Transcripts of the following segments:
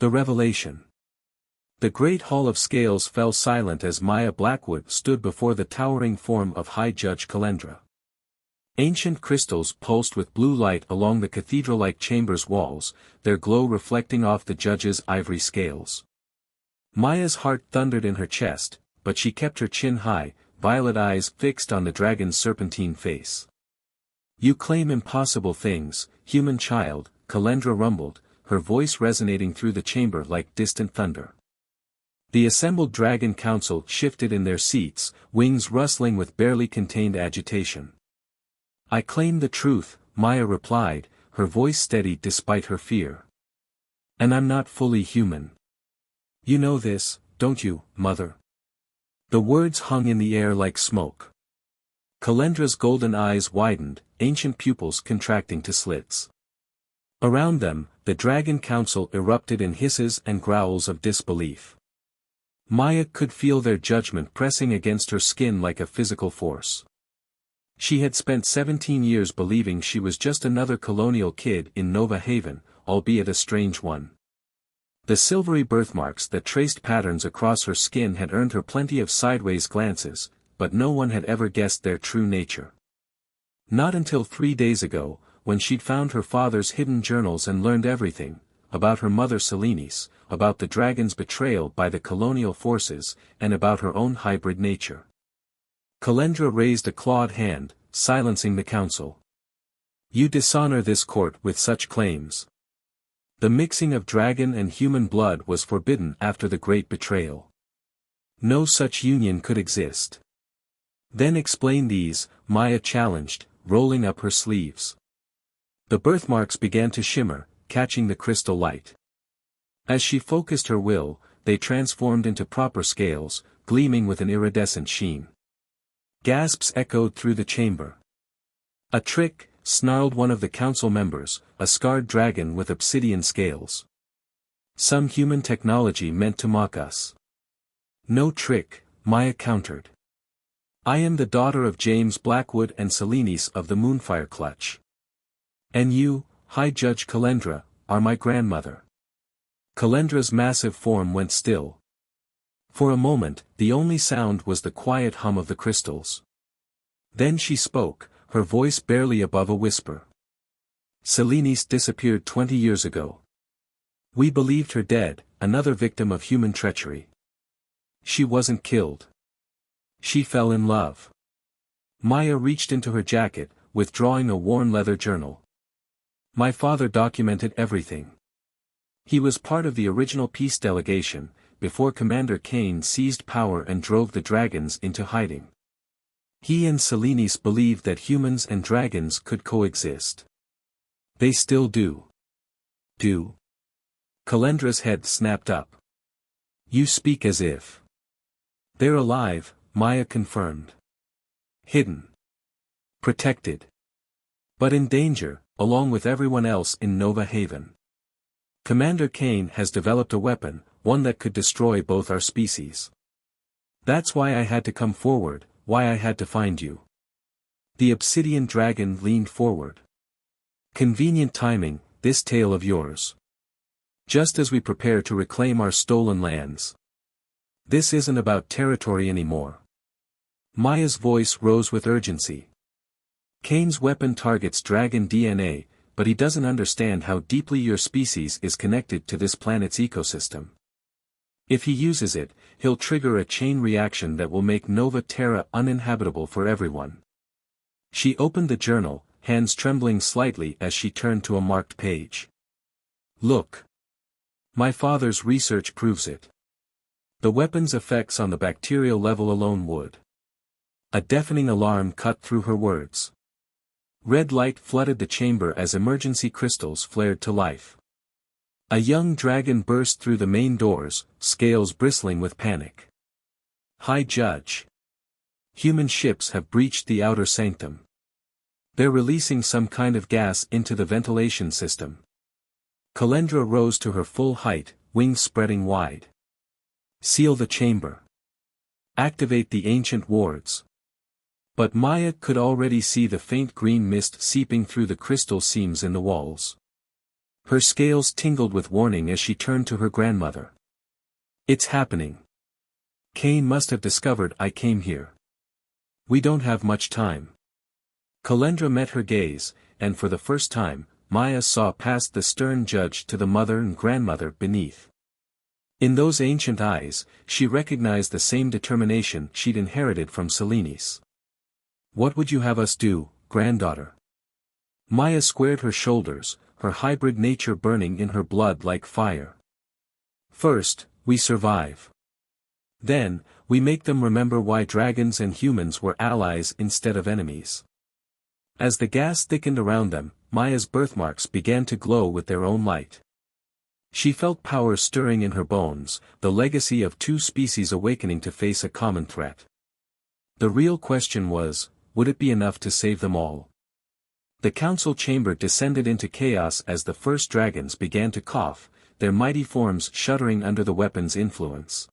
The revelation. The great hall of scales fell silent as Maya Blackwood stood before the towering form of High Judge Calendra. Ancient crystals pulsed with blue light along the cathedral-like chamber's walls, their glow reflecting off the judge's ivory scales. Maya's heart thundered in her chest, but she kept her chin high, violet eyes fixed on the dragon's serpentine face. "You claim impossible things, human child," Calendra rumbled, her voice resonating through the chamber like distant thunder. The assembled dragon council shifted in their seats, wings rustling with barely contained agitation. "I claim the truth," Maya replied, her voice steady despite her fear. "And I'm not fully human. You know this, don't you, Mother?" The words hung in the air like smoke. Calendra's golden eyes widened, ancient pupils contracting to slits. Around them, the Dragon Council erupted in hisses and growls of disbelief. Maya could feel their judgment pressing against her skin like a physical force. She had spent 17 years believing she was just another colonial kid in Nova Haven, albeit a strange one. The silvery birthmarks that traced patterns across her skin had earned her plenty of sideways glances, but no one had ever guessed their true nature. Not until 3 days ago, when she'd found her father's hidden journals and learned everything, about her mother Selenice, about the dragon's betrayal by the colonial forces, and about her own hybrid nature. Calendra raised a clawed hand, silencing the council. "You dishonor this court with such claims. The mixing of dragon and human blood was forbidden after the great betrayal. No such union could exist." "Then explain these," Maya challenged, rolling up her sleeves. The birthmarks began to shimmer, catching the crystal light. As she focused her will, they transformed into proper scales, gleaming with an iridescent sheen. Gasps echoed through the chamber. "A trick," snarled one of the council members, a scarred dragon with obsidian scales. "Some human technology meant to mock us." "No trick," Maya countered. "I am the daughter of James Blackwood and Selenice of the Moonfire Clutch. And you, High Judge Calendra, are my grandmother." Calendra's massive form went still. For a moment, the only sound was the quiet hum of the crystals. Then she spoke, her voice barely above a whisper. "Selenice disappeared 20 years ago. We believed her dead, another victim of human treachery. She wasn't killed. She fell in love." Maya reached into her jacket, withdrawing a worn leather journal. "My father documented everything. He was part of the original peace delegation, before Commander Kane seized power and drove the dragons into hiding. He and Selenice believed that humans and dragons could coexist. They still do." "Do?" Calendra's head snapped up. "You speak as if." "They're alive," Maya confirmed. "Hidden. Protected. But in danger, along with everyone else in Nova Haven. Commander Kane has developed a weapon, one that could destroy both our species. That's why I had to come forward, why I had to find you." The obsidian dragon leaned forward. "Convenient timing, this tale of yours. Just as we prepare to reclaim our stolen lands. This isn't about territory anymore." Maya's voice rose with urgency. "Kane's weapon targets dragon DNA, but he doesn't understand how deeply your species is connected to this planet's ecosystem. If he uses it, he'll trigger a chain reaction that will make Nova Terra uninhabitable for everyone." She opened the journal, hands trembling slightly as she turned to a marked page. "Look. My father's research proves it. The weapon's effects on the bacterial level alone would." A deafening alarm cut through her words. Red light flooded the chamber as emergency crystals flared to life. A young dragon burst through the main doors, scales bristling with panic. "High Judge. Human ships have breached the outer sanctum. They're releasing some kind of gas into the ventilation system." Calendra rose to her full height, wings spreading wide. "Seal the chamber. Activate the ancient wards." But Maya could already see the faint green mist seeping through the crystal seams in the walls. Her scales tingled with warning as she turned to her grandmother. It's happening. Cain must have discovered I came here. We don't have much time. Kalendra met her gaze, and for the first time, Maya saw past the stern judge to the mother and grandmother beneath. In those ancient eyes, she recognized the same determination she'd inherited from Selenis. What would you have us do, granddaughter? Maya squared her shoulders, her hybrid nature burning in her blood like fire. First, we survive. Then, we make them remember why dragons and humans were allies instead of enemies. As the gas thickened around them, Maya's birthmarks began to glow with their own light. She felt power stirring in her bones, the legacy of two species awakening to face a common threat. The real question was, would it be enough to save them all? The council chamber descended into chaos as the first dragons began to cough, their mighty forms shuddering under the weapon's influence.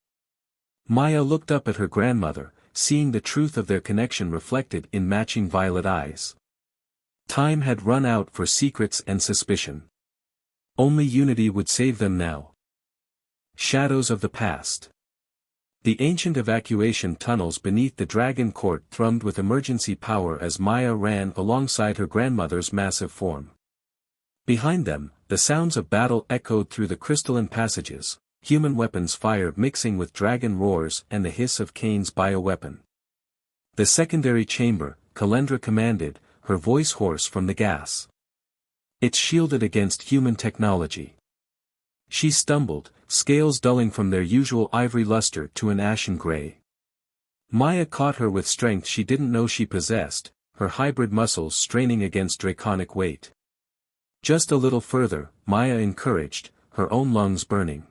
Maya looked up at her grandmother, seeing the truth of their connection reflected in matching violet eyes. Time had run out for secrets and suspicion. Only unity would save them now. Shadows of the past. The ancient evacuation tunnels beneath the Dragon Court thrummed with emergency power as Maya ran alongside her grandmother's massive form. Behind them, the sounds of battle echoed through the crystalline passages, human weapons fire mixing with dragon roars and the hiss of Cain's bioweapon. The secondary chamber, Kalendra commanded, her voice hoarse from the gas. It's shielded against human technology. She stumbled, scales dulling from their usual ivory luster to an ashen gray. Maya caught her with strength she didn't know she possessed, her hybrid muscles straining against draconic weight. Just a little further, Maya encouraged, her own lungs burning.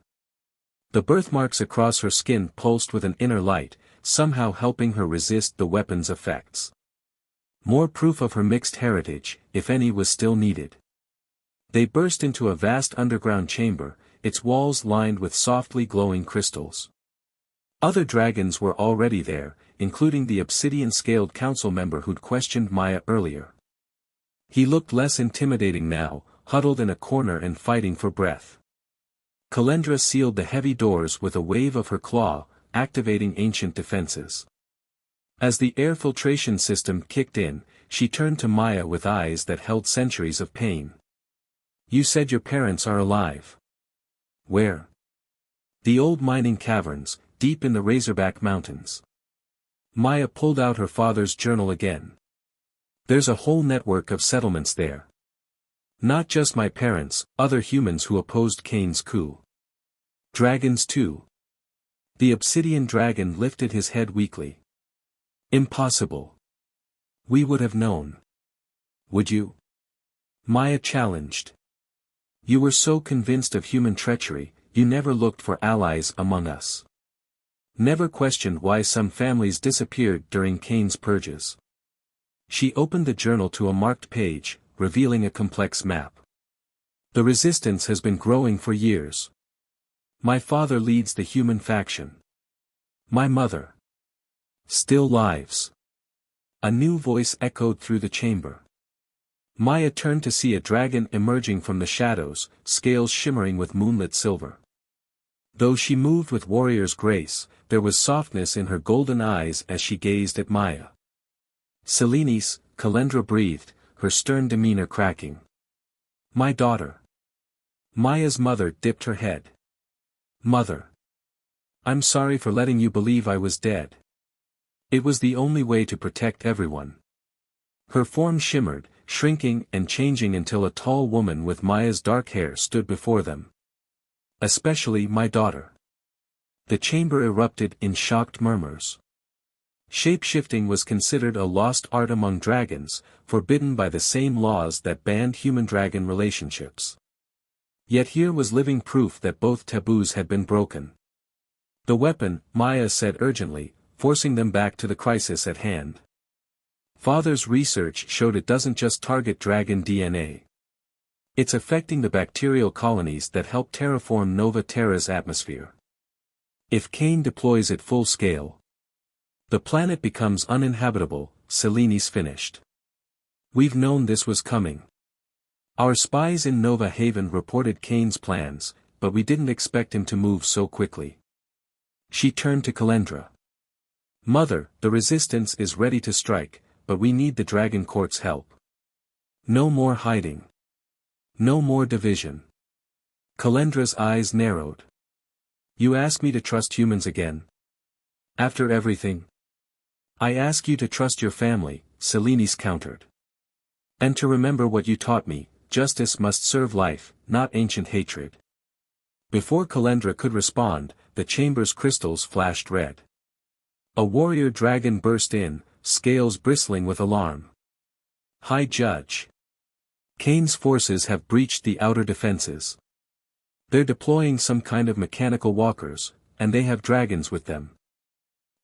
The birthmarks across her skin pulsed with an inner light, somehow helping her resist the weapon's effects. More proof of her mixed heritage, if any was still needed. They burst into a vast underground chamber, its walls lined with softly glowing crystals. Other dragons were already there, including the obsidian-scaled council member who'd questioned Maya earlier. He looked less intimidating now, huddled in a corner and fighting for breath. Kalendra sealed the heavy doors with a wave of her claw, activating ancient defenses. As the air filtration system kicked in, she turned to Maya with eyes that held centuries of pain. You said your parents are alive. Where? The old mining caverns, deep in the Razorback Mountains. Maya pulled out her father's journal again. There's a whole network of settlements there. Not just my parents, other humans who opposed Cain's coup. Dragons too. The obsidian dragon lifted his head weakly. Impossible. We would have known. Would you? Maya challenged. You were so convinced of human treachery, you never looked for allies among us. Never questioned why some families disappeared during Cain's purges. She opened the journal to a marked page, revealing a complex map. The resistance has been growing for years. My father leads the human faction. My mother. Still lives. A new voice echoed through the chamber. Maya turned to see a dragon emerging from the shadows, scales shimmering with moonlit silver. Though she moved with warrior's grace, there was softness in her golden eyes as she gazed at Maya. Selenis, Kalendra breathed, her stern demeanor cracking. My daughter. Maya's mother dipped her head. Mother. I'm sorry for letting you believe I was dead. It was the only way to protect everyone. Her form shimmered, shrinking and changing until a tall woman with Maya's dark hair stood before them. Especially my daughter. The chamber erupted in shocked murmurs. Shape-shifting was considered a lost art among dragons, forbidden by the same laws that banned human-dragon relationships. Yet here was living proof that both taboos had been broken. The weapon, Maya said urgently, forcing them back to the crisis at hand. Father's research showed it doesn't just target dragon DNA. It's affecting the bacterial colonies that help terraform Nova Terra's atmosphere. If Cain deploys it full scale, the planet becomes uninhabitable, Selenis finished. We've known this was coming. Our spies in Nova Haven reported Kane's plans, but we didn't expect him to move so quickly. She turned to Kalendra. Mother, the resistance is ready to strike, but we need the Dragon Court's help. No more hiding. No more division. Kalendra's eyes narrowed. You ask me to trust humans again? After everything? I ask you to trust your family, Selenis countered. And to remember what you taught me, justice must serve life, not ancient hatred. Before Kalendra could respond, the chamber's crystals flashed red. A warrior dragon burst in, scales bristling with alarm. High Judge. Kane's forces have breached the outer defenses. They're deploying some kind of mechanical walkers, and they have dragons with them.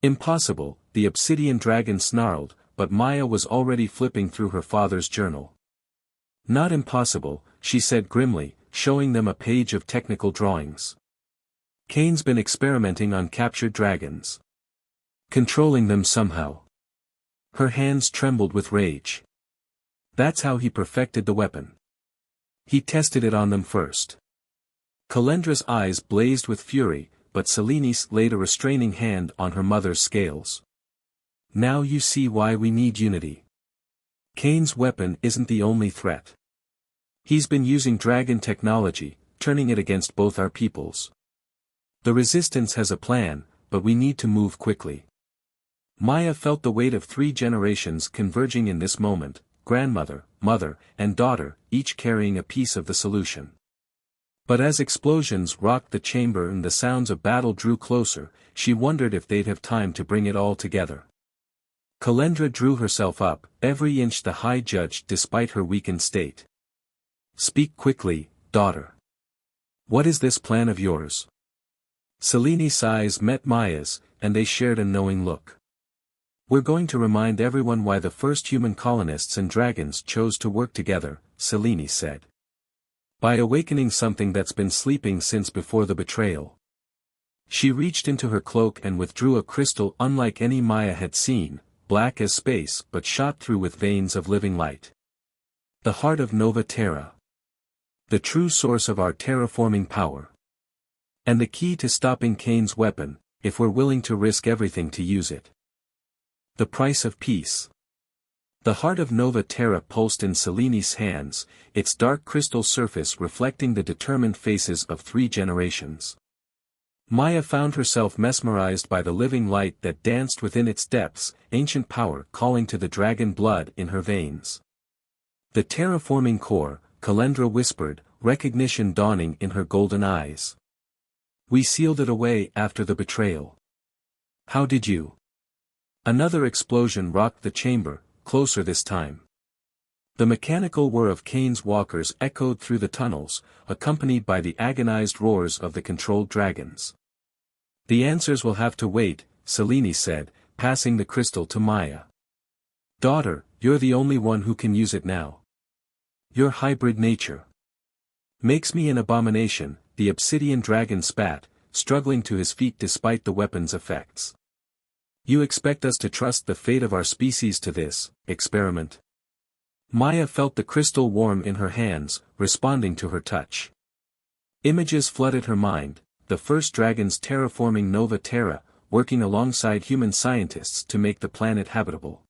Impossible, the obsidian dragon snarled, but Maya was already flipping through her father's journal. Not impossible, she said grimly, showing them a page of technical drawings. Kane's been experimenting on captured dragons. Controlling them somehow. Her hands trembled with rage. That's how he perfected the weapon. He tested it on them first. Kalendra's eyes blazed with fury, but Selenis laid a restraining hand on her mother's scales. Now you see why we need unity. Kane's weapon isn't the only threat. He's been using dragon technology, turning it against both our peoples. The resistance has a plan, but we need to move quickly. Maya felt the weight of 3 generations converging in this moment, grandmother, mother, and daughter, each carrying a piece of the solution. But as explosions rocked the chamber and the sounds of battle drew closer, she wondered if they'd have time to bring it all together. Kalendra drew herself up, every inch the High Judge despite her weakened state. Speak quickly, daughter. What is this plan of yours? Selenis' eyes met Maya's, and they shared a knowing look. We're going to remind everyone why the first human colonists and dragons chose to work together, Selenis said. By awakening something that's been sleeping since before the betrayal. She reached into her cloak and withdrew a crystal unlike any Maya had seen, black as space but shot through with veins of living light. The heart of Nova Terra. The true source of our terraforming power. And the key to stopping Kane's weapon, if we're willing to risk everything to use it. The price of peace. The heart of Nova Terra pulsed in Selenis' hands, its dark crystal surface reflecting the determined faces of 3 generations. Maya found herself mesmerized by the living light that danced within its depths, ancient power calling to the dragon blood in her veins. The terraforming core, Kalendra whispered, recognition dawning in her golden eyes. We sealed it away after the betrayal. How did you? Another explosion rocked the chamber, closer this time. The mechanical whir of Kane's walkers echoed through the tunnels, accompanied by the agonized roars of the controlled dragons. The answers will have to wait, Selenis said, passing the crystal to Maya. Daughter, you're the only one who can use it now. Your hybrid nature makes me an abomination, the obsidian dragon spat, struggling to his feet despite the weapon's effects. You expect us to trust the fate of our species to this experiment? Maya felt the crystal warm in her hands, responding to her touch. Images flooded her mind, the first dragons terraforming Nova Terra, working alongside human scientists to make the planet habitable.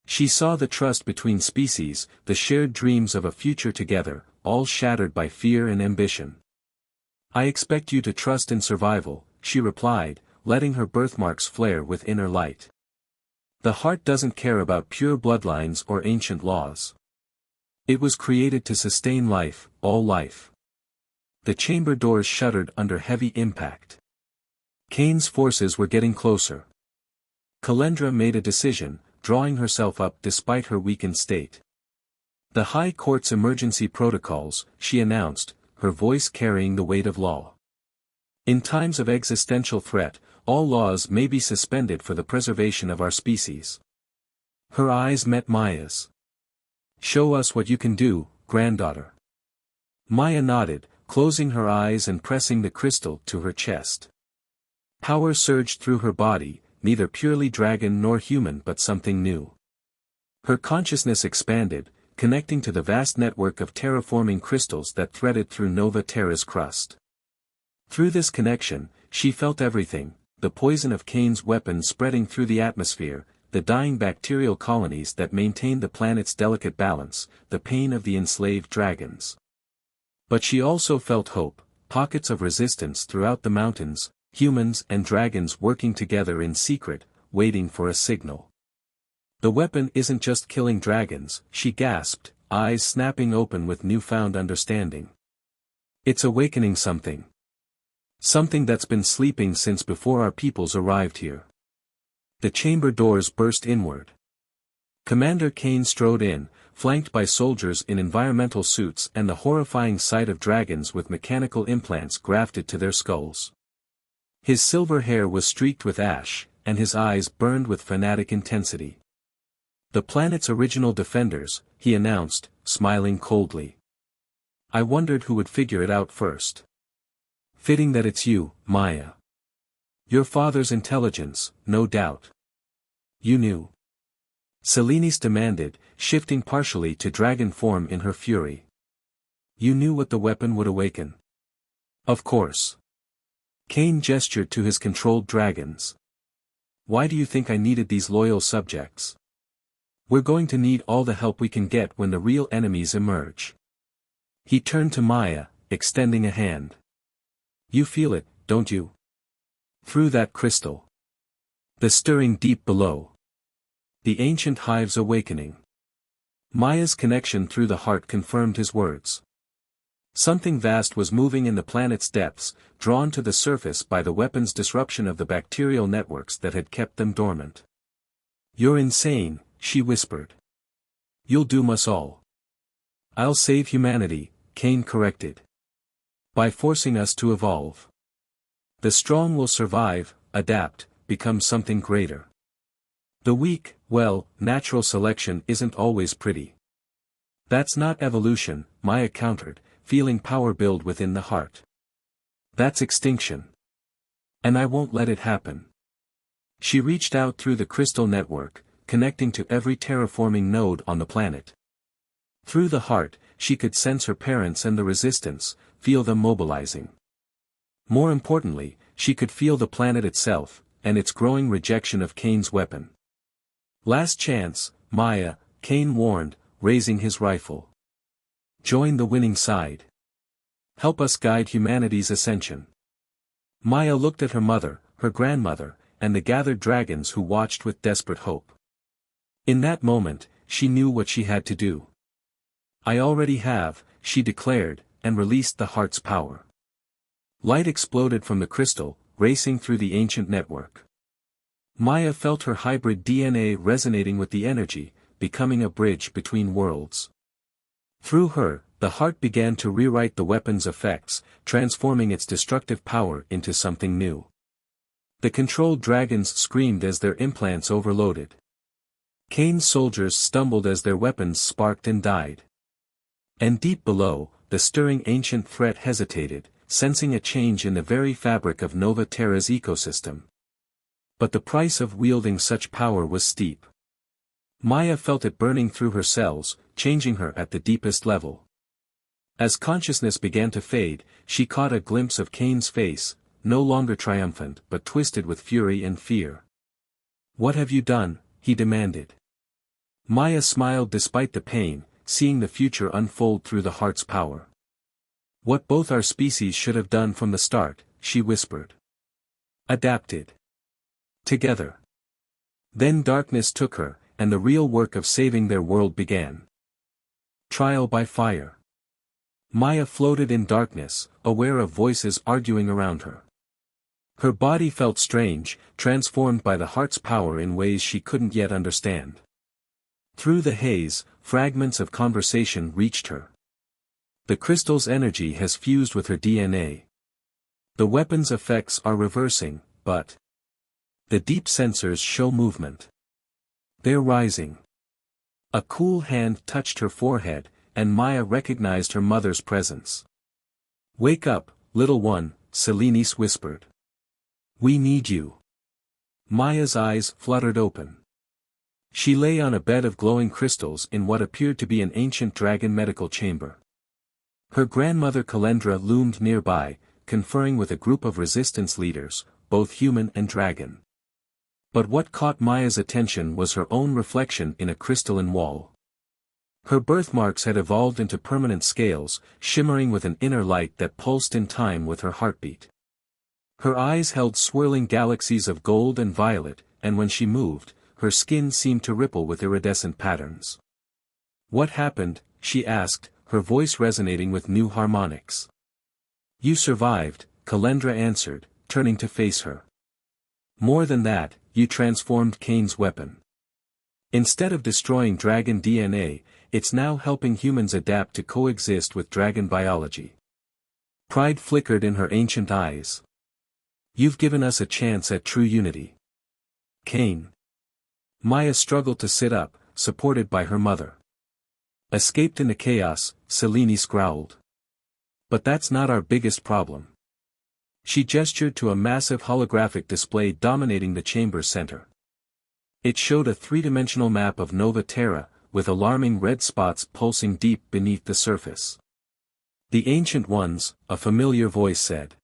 She saw the trust between species, the shared dreams of a future together, all shattered by fear and ambition. I expect you to trust in survival, she replied, letting her birthmarks flare with inner light. The heart doesn't care about pure bloodlines or ancient laws. It was created to sustain life, all life. The chamber doors shuddered under heavy impact. Kane's forces were getting closer. Kalendra made a decision, drawing herself up despite her weakened state. The High Court's emergency protocols, she announced, her voice carrying the weight of law. In times of existential threat, all laws may be suspended for the preservation of our species. Her eyes met Maya's. Show us what you can do, granddaughter. Maya nodded, closing her eyes and pressing the crystal to her chest. Power surged through her body, neither purely dragon nor human but something new. Her consciousness expanded, connecting to the vast network of terraforming crystals that threaded through Nova Terra's crust. Through this connection, she felt everything: the poison of Kane's weapon spreading through the atmosphere, the dying bacterial colonies that maintained the planet's delicate balance, the pain of the enslaved dragons. But she also felt hope, pockets of resistance throughout the mountains, humans and dragons working together in secret, waiting for a signal. "The weapon isn't just killing dragons," she gasped, eyes snapping open with newfound understanding. "It's awakening something. Something that's been sleeping since before our peoples arrived here." The chamber doors burst inward. Commander Kane strode in, flanked by soldiers in environmental suits and the horrifying sight of dragons with mechanical implants grafted to their skulls. His silver hair was streaked with ash, and his eyes burned with fanatic intensity. "The planet's original defenders," he announced, smiling coldly. "I wondered who would figure it out first. Fitting that it's you, Maya. Your father's intelligence, no doubt. You knew." Selenis demanded, shifting partially to dragon form in her fury. "You knew what the weapon would awaken?" "Of course." Kane gestured to his controlled dragons. "Why do you think I needed these loyal subjects? We're going to need all the help we can get when the real enemies emerge." He turned to Maya, extending a hand. "You feel it, don't you? Through that crystal. The stirring deep below. The ancient hive's awakening." Maya's connection through the heart confirmed his words. Something vast was moving in the planet's depths, drawn to the surface by the weapon's disruption of the bacterial networks that had kept them dormant. "You're insane," she whispered. "You'll doom us all." "I'll save humanity," Kane corrected. "By forcing us to evolve. The strong will survive, adapt, become something greater. The weak, well, natural selection isn't always pretty." "That's not evolution," Maya countered, feeling power build within the heart. "That's extinction. And I won't let it happen." She reached out through the crystal network, connecting to every terraforming node on the planet. Through the heart, she could sense her parents and the resistance, feel them mobilizing. More importantly, she could feel the planet itself, and its growing rejection of Kane's weapon. "Last chance, Maya," Kane warned, raising his rifle. "Join the winning side. Help us guide humanity's ascension." Maya looked at her mother, her grandmother, and the gathered dragons who watched with desperate hope. In that moment, she knew what she had to do. "I already have," she declared, and released the heart's power. Light exploded from the crystal, racing through the ancient network. Maya felt her hybrid DNA resonating with the energy, becoming a bridge between worlds. Through her, the heart began to rewrite the weapon's effects, transforming its destructive power into something new. The controlled dragons screamed as their implants overloaded. Kane's soldiers stumbled as their weapons sparked and died. And deep below, the stirring ancient threat hesitated, sensing a change in the very fabric of Nova Terra's ecosystem. But the price of wielding such power was steep. Maya felt it burning through her cells, changing her at the deepest level. As consciousness began to fade, she caught a glimpse of Kane's face, no longer triumphant but twisted with fury and fear. "What have you done?" he demanded. Maya smiled despite the pain, seeing the future unfold through the heart's power. "What both our species should have done from the start," she whispered. "Adapted. Together." Then darkness took her, and the real work of saving their world began. Trial by fire. Maya floated in darkness, aware of voices arguing around her. Her body felt strange, transformed by the heart's power in ways she couldn't yet understand. Through the haze, fragments of conversation reached her. "The crystal's energy has fused with her DNA. The weapon's effects are reversing, but the deep sensors show movement. They're rising." A cool hand touched her forehead, and Maya recognized her mother's presence. "Wake up, little one," Selenis whispered. "We need you." Maya's eyes fluttered open. She lay on a bed of glowing crystals in what appeared to be an ancient dragon medical chamber. Her grandmother Kalendra loomed nearby, conferring with a group of resistance leaders, both human and dragon. But what caught Maya's attention was her own reflection in a crystalline wall. Her birthmarks had evolved into permanent scales, shimmering with an inner light that pulsed in time with her heartbeat. Her eyes held swirling galaxies of gold and violet, and when she moved, her skin seemed to ripple with iridescent patterns. "What happened?" she asked, her voice resonating with new harmonics. "You survived," Kalendra answered, turning to face her. "More than that, you transformed Cain's weapon. Instead of destroying dragon DNA, it's now helping humans adapt to coexist with dragon biology." Pride flickered in her ancient eyes. "You've given us a chance at true unity." Cain. Maya struggled to sit up, supported by her mother. "Escaped in the chaos," Selene growled. "But that's not our biggest problem." She gestured to a massive holographic display dominating the chamber's center. It showed a three-dimensional map of Nova Terra, with alarming red spots pulsing deep beneath the surface. "The Ancient Ones," a familiar voice said.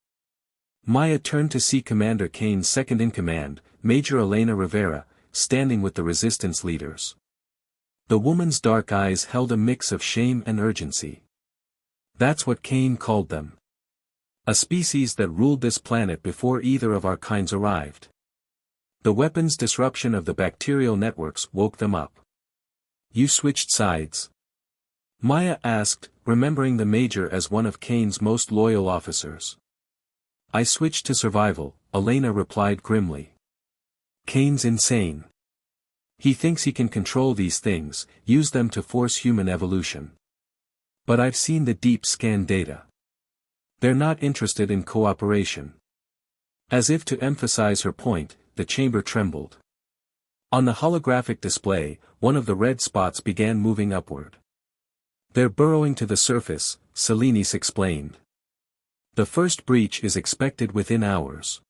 Maya turned to see Commander Cain's second-in-command, Major Elena Rivera, standing with the resistance leaders. The woman's dark eyes held a mix of shame and urgency. "That's what Cain called them. A species that ruled this planet before either of our kinds arrived. The weapons disruption of the bacterial networks woke them up." "You switched sides?" Maya asked, remembering the Major as one of Cain's most loyal officers. "I switched to survival," Elena replied grimly. "Cain's insane. He thinks he can control these things, use them to force human evolution. But I've seen the deep scan data. They're not interested in cooperation." As if to emphasize her point, the chamber trembled. On the holographic display, one of the red spots began moving upward. "They're burrowing to the surface," Selene explained. "The first breach is expected within hours.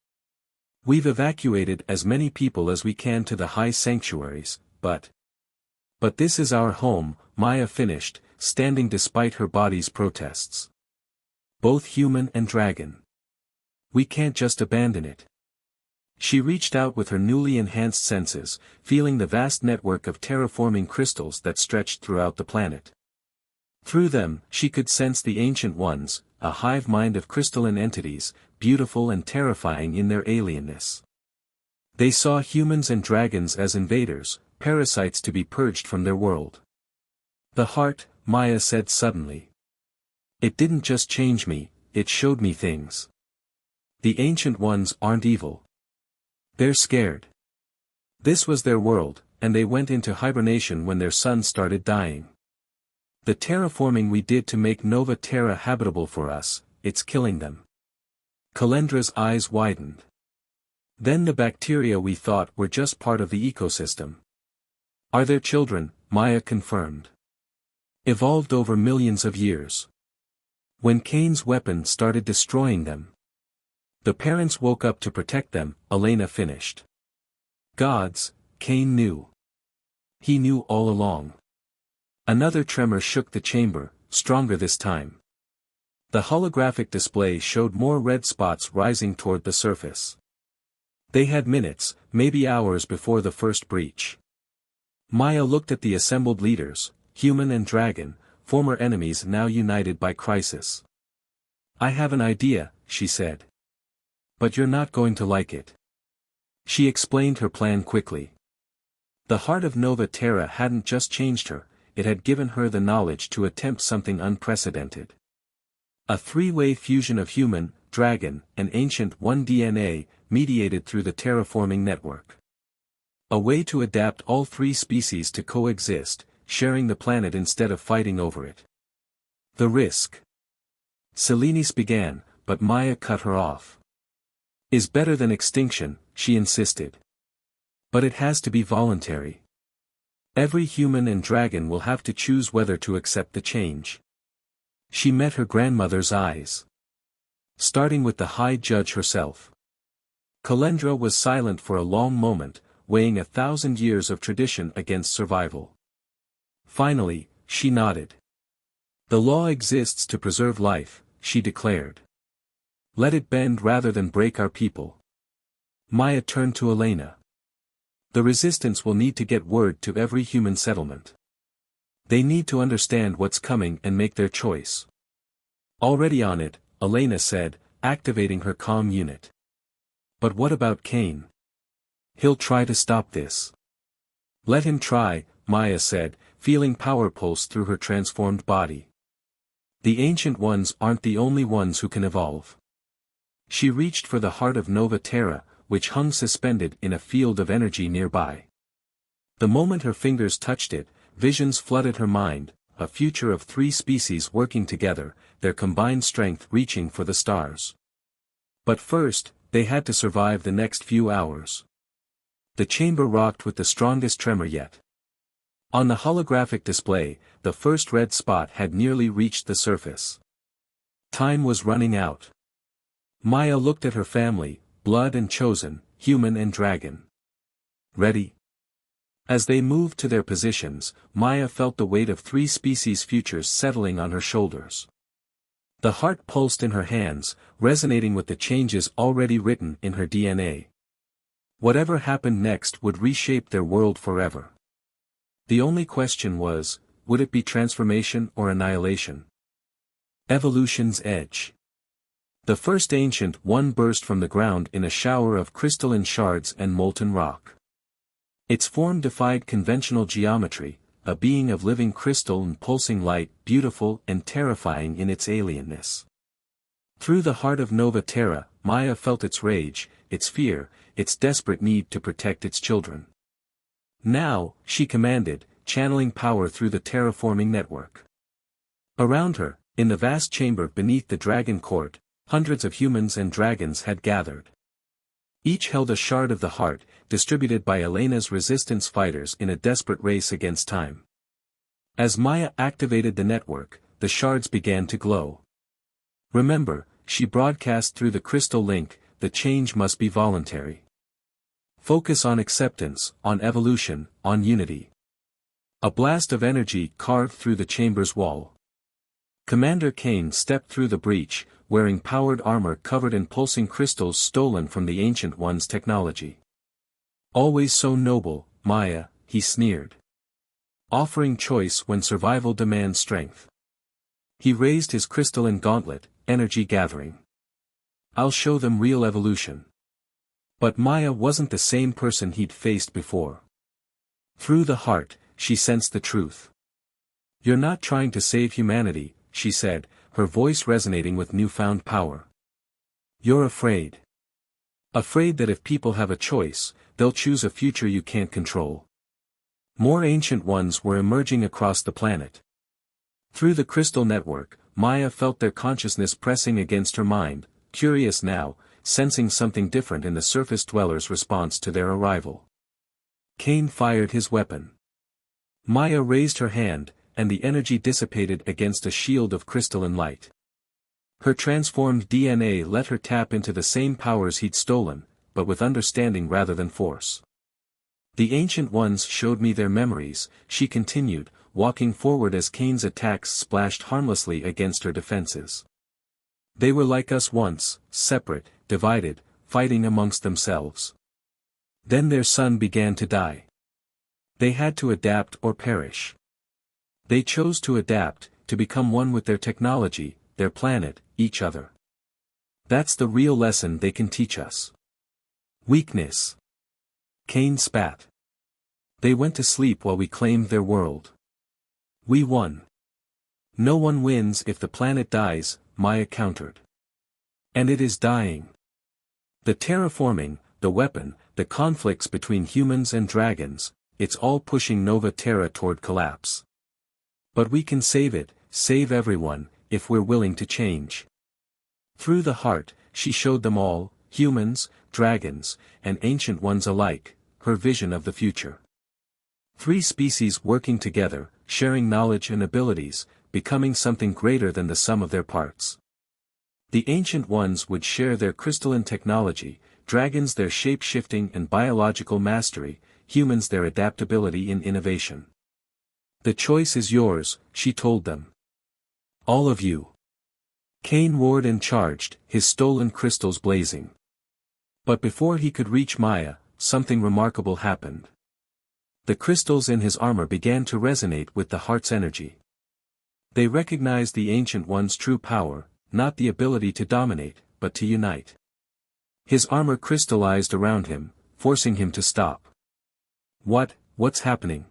We've evacuated as many people as we can to the high sanctuaries, but this is our home," Maya finished, standing despite her body's protests. "Both human and dragon. We can't just abandon it." She reached out with her newly enhanced senses, feeling the vast network of terraforming crystals that stretched throughout the planet. Through them, she could sense the Ancient Ones, a hive mind of crystalline entities, beautiful and terrifying in their alienness. They saw humans and dragons as invaders, parasites to be purged from their world. "The heart," Maya said suddenly. "It didn't just change me, it showed me things. The Ancient Ones aren't evil. They're scared. This was their world, and they went into hibernation when their sons started dying. The terraforming we did to make Nova Terra habitable for us, it's killing them." Kalendra's eyes widened. "Then the bacteria we thought were just part of the ecosystem are their children," Maya confirmed. "Evolved over millions of years. When Cain's weapon started destroying them, the parents woke up to protect them," Elena finished. "Gods," Cain knew. He knew all along." Another tremor shook the chamber, stronger this time. The holographic display showed more red spots rising toward the surface. They had minutes, maybe hours before the first breach. Maya looked at the assembled leaders, human and dragon, former enemies now united by crisis. "I have an idea," she said. "But you're not going to like it." She explained her plan quickly. The heart of Nova Terra hadn't just changed her, it had given her the knowledge to attempt something unprecedented. A three-way fusion of human, dragon, and Ancient One DNA, mediated through the terraforming network. A way to adapt all three species to coexist, sharing the planet instead of fighting over it. "The risk," Selene began, but Maya cut her off. "Is better than extinction," she insisted. "But it has to be voluntary. Every human and dragon will have to choose whether to accept the change." She met her grandmother's eyes. Starting with the High Judge herself. Kalendra was silent for a long moment, weighing 1,000 years of tradition against survival. Finally, she nodded. The law exists to preserve life, she declared. Let it bend rather than break our people. Maya turned to Elena. The resistance will need to get word to every human settlement. They need to understand what's coming and make their choice. Already on it, Elena said, activating her comm unit. But what about Cain? He'll try to stop this. Let him try, Maya said, feeling power pulse through her transformed body. The Ancient Ones aren't the only ones who can evolve. She reached for the heart of Nova Terra, which hung suspended in a field of energy nearby. The moment her fingers touched it, visions flooded her mind, a future of 3 species working together, their combined strength reaching for the stars. But first, they had to survive the next few hours. The chamber rocked with the strongest tremor yet. On the holographic display, the first red spot had nearly reached the surface. Time was running out. Maya looked at her family, blood and chosen, human and dragon. Ready? As they moved to their positions, Maya felt the weight of 3 species' futures settling on her shoulders. The heart pulsed in her hands, resonating with the changes already written in her DNA. Whatever happened next would reshape their world forever. The only question was, would it be transformation or annihilation? Evolution's edge. The first Ancient One burst from the ground in a shower of crystalline shards and molten rock. Its form defied conventional geometry, a being of living crystal and pulsing light, beautiful and terrifying in its alienness. Through the heart of Nova Terra, Maya felt its rage, its fear, its desperate need to protect its children. Now, she commanded, channeling power through the terraforming network. Around her, in the vast chamber beneath the Dragon Court, hundreds of humans and dragons had gathered. Each held a shard of the heart, distributed by Elena's resistance fighters in a desperate race against time. As Maya activated the network, the shards began to glow. Remember, she broadcast through the crystal link, the change must be voluntary. Focus on acceptance, on evolution, on unity. A blast of energy carved through the chamber's wall. Commander Cain stepped through the breach, wearing powered armor covered in pulsing crystals stolen from the Ancient One's technology. Always so noble, Maya, he sneered. Offering choice when survival demands strength. He raised his crystalline gauntlet, energy gathering. I'll show them real evolution. But Maya wasn't the same person he'd faced before. Through the heart, she sensed the truth. You're not trying to save humanity, she said, her voice resonating with newfound power. You're afraid. Afraid that if people have a choice, they'll choose a future you can't control. More Ancient Ones were emerging across the planet. Through the crystal network, Maya felt their consciousness pressing against her mind, curious now, sensing something different in the surface dwellers' response to their arrival. Cain fired his weapon. Maya raised her hand, and the energy dissipated against a shield of crystalline light. Her transformed DNA let her tap into the same powers he'd stolen, but with understanding rather than force. The Ancient Ones showed me their memories, she continued, walking forward as Cain's attacks splashed harmlessly against her defenses. They were like us once, separate, divided, fighting amongst themselves. Then their son began to die. They had to adapt or perish. They chose to adapt, to become one with their technology, their planet, each other. That's the real lesson they can teach us. Weakness. Cain spat. They went to sleep while we claimed their world. We won. No one wins if the planet dies, Maya countered. And it is dying. The terraforming, the weapon, the conflicts between humans and dragons, it's all pushing Nova Terra toward collapse. But we can save it, save everyone, if we're willing to change. Through the heart, she showed them all, humans, dragons, and Ancient Ones alike, her vision of the future. 3 species working together, sharing knowledge and abilities, becoming something greater than the sum of their parts. The Ancient Ones would share their crystalline technology, dragons their shape-shifting and biological mastery, humans their adaptability and innovation. The choice is yours, she told them. All of you. Cain roared and charged, his stolen crystals blazing. But before he could reach Maya, something remarkable happened. The crystals in his armor began to resonate with the heart's energy. They recognized the Ancient One's true power, not the ability to dominate, but to unite. His armor crystallized around him, forcing him to stop. What's happening?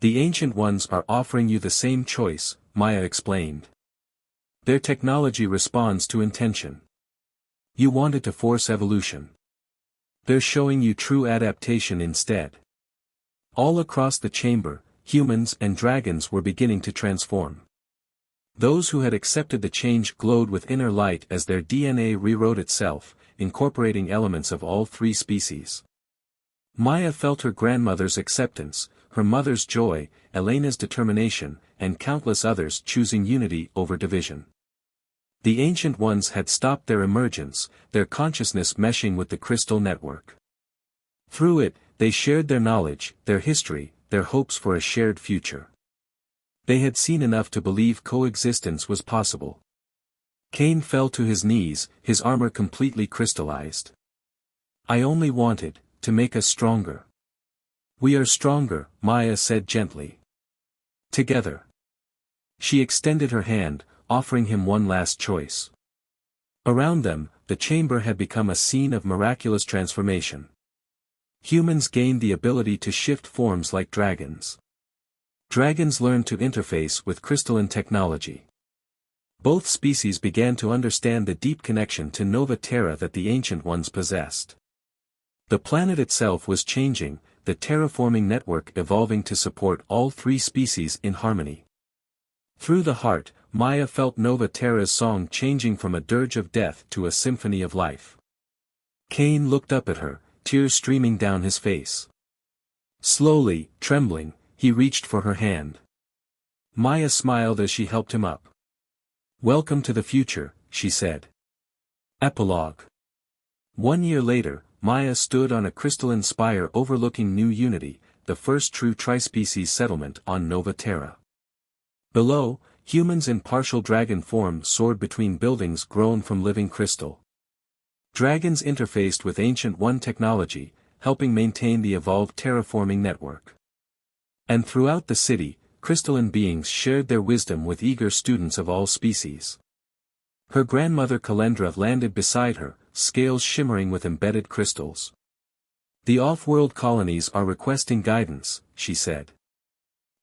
The Ancient Ones are offering you the same choice, Maya explained. Their technology responds to intention. You wanted to force evolution. They're showing you true adaptation instead. All across the chamber, humans and dragons were beginning to transform. Those who had accepted the change glowed with inner light as their DNA rewrote itself, incorporating elements of all three species. Maya felt her grandmother's acceptance, her mother's joy, Elena's determination, and countless others choosing unity over division. The Ancient Ones had stopped their emergence, their consciousness meshing with the crystal network. Through it, they shared their knowledge, their history, their hopes for a shared future. They had seen enough to believe coexistence was possible. Cain fell to his knees, his armor completely crystallized. I only wanted to make us stronger. We are stronger, Maya said gently. Together. She extended her hand, offering him one last choice. Around them, the chamber had become a scene of miraculous transformation. Humans gained the ability to shift forms like dragons. Dragons learned to interface with crystalline technology. Both species began to understand the deep connection to Nova Terra that the Ancient Ones possessed. The planet itself was changing, the terraforming network evolving to support all three species in harmony. Through the heart, Maya felt Nova Terra's song changing from a dirge of death to a symphony of life. Cain looked up at her, tears streaming down his face. Slowly, trembling, he reached for her hand. Maya smiled as she helped him up. Welcome to the future, she said. Epilogue. 1 year later, Maya stood on a crystalline spire overlooking New Unity, the first true trispecies settlement on Nova Terra. Below, humans in partial dragon form soared between buildings grown from living crystal. Dragons interfaced with Ancient One technology, helping maintain the evolved terraforming network. And throughout the city, crystalline beings shared their wisdom with eager students of all species. Her grandmother Kalendra landed beside her, scales shimmering with embedded crystals. The off-world colonies are requesting guidance, she said.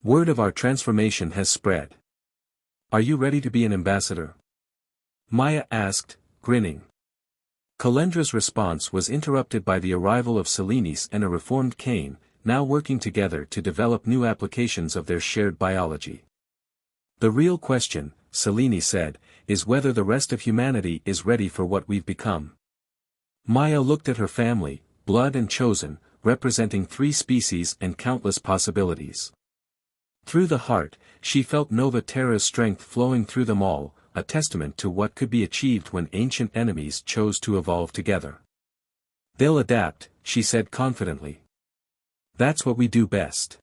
Word of our transformation has spread. Are you ready to be an ambassador? Maya asked, grinning. Kalendra's response was interrupted by the arrival of Selenis and a reformed Cain, now working together to develop new applications of their shared biology. The real question, Selene said, is whether the rest of humanity is ready for what we've become. Maya looked at her family, blood and chosen, representing three species and countless possibilities. Through the heart, she felt Nova Terra's strength flowing through them all, a testament to what could be achieved when ancient enemies chose to evolve together. They'll adapt, she said confidently. That's what we do best.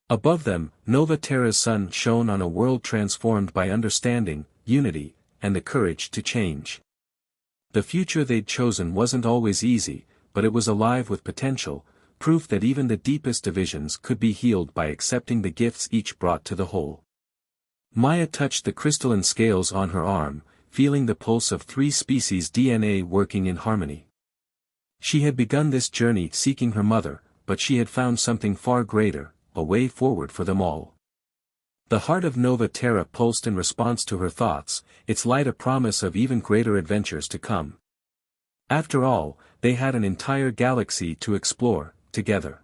Above them, Nova Terra's sun shone on a world transformed by understanding, unity, and the courage to change. The future they'd chosen wasn't always easy, but it was alive with potential, proof that even the deepest divisions could be healed by accepting the gifts each brought to the whole. Maya touched the crystalline scales on her arm, feeling the pulse of three species' DNA working in harmony. She had begun this journey seeking her mother, but she had found something far greater, a way forward for them all. The heart of Nova Terra pulsed in response to her thoughts, its light a promise of even greater adventures to come. After all, they had an entire galaxy to explore, together.